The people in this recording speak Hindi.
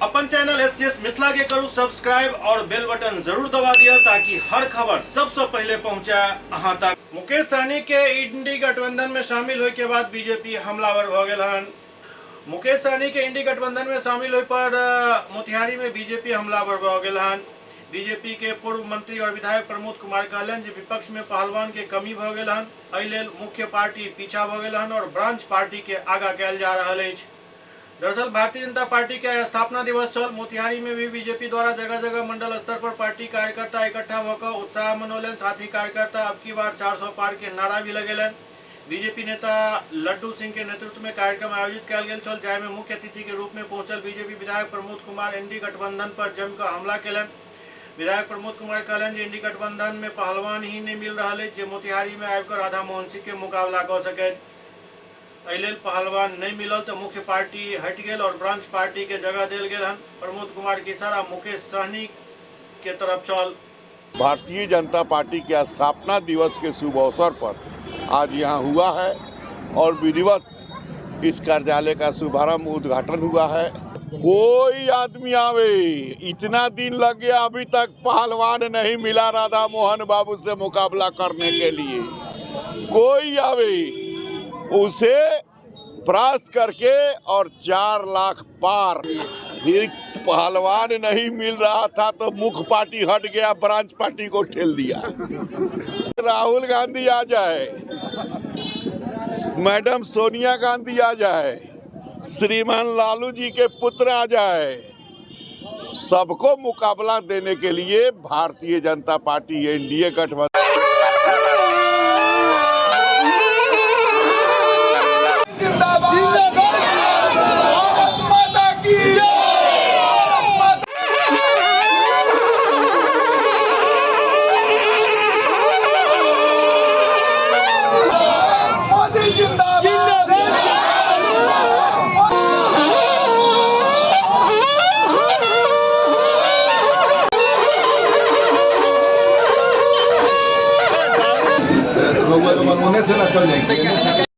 अपन चैनल एससीएस मिथिला के करू सब्सक्राइब और बेल बटन जरूर दबा दिया ताकि हर खबर सबसे पहले पहुंचा अहां तक। मुकेश सहनी के इंडी गठबंधन में शामिल होने के बाद बीजेपी हमलावर भ गेल हन। मुकेश सहनी के इंडी गठबंधन में शामिल होने पर मोतिहारी में बीजेपी हमलावर भ गेल हन। बीजेपी के पूर्व मंत्री और विधायक प्रमोद कुमार कहलन जे विपक्ष में पहलवान के कमी भ गेल हन, एहि लेल मुख्य पार्टी पीछा भ गेल हन और ब्रांच पार्टी के आगा कयल जा रहल अछि। दरअसल भारतीय जनता पार्टी के स्थापना दिवस चल मोतिहारी में भी बीजेपी द्वारा जगह जगह मंडल स्तर पर पार्टी कार्यकर्ता इकट्ठा होकर उत्साह मनौलन। साथ ही कार्यकर्ता अब की बार 400 पार के नारा भी लगेलन। बीजेपी नेता लड्डू सिंह के नेतृत्व में कार्यक्रम आयोजित किया गेल छल, जाहि में मुख्य अतिथि के रूप में पहुंचल बीजेपी विधायक प्रमोद कुमार इंडी गठबंधन पर जमकर हमला केलन। विधायक प्रमोद कुमार कहलन जे इंडी गठबंधन में पहलवान ही नहीं मिल रहा है जे मोतिहारी में आकर राधा मोहन सिंह के मुकाबला कर सके। एहि पहलवान नहीं मिलल तो मुख्य पार्टी हट गए और ब्रांच पार्टी के जगह दिल गए हन। प्रमोद कुमार के इशारा मुकेश सहनी के तरफ चल। भारतीय जनता पार्टी के स्थापना दिवस के शुभ अवसर पर आज यहाँ हुआ है और विधिवत इस कार्यालय का शुभारंभ उद्घाटन हुआ है। कोई आदमी आवे, इतना दिन लग गया अभी तक पहलवान नहीं मिला राधा मोहन बाबू से मुकाबला करने के लिए। कोई आवे उसे परास्त करके और 4 लाख पार। फिर पहलवान नहीं मिल रहा था तो मुख्य पार्टी हट गया, ब्रांच पार्टी को ठेल दिया। राहुल गांधी आ जाए, मैडम सोनिया गांधी आ जाए, श्रीमान लालू जी के पुत्र आ जाए, सबको मुकाबला देने के लिए भारतीय जनता पार्टी एनडीए गठबंधन से न चल जाएंगे।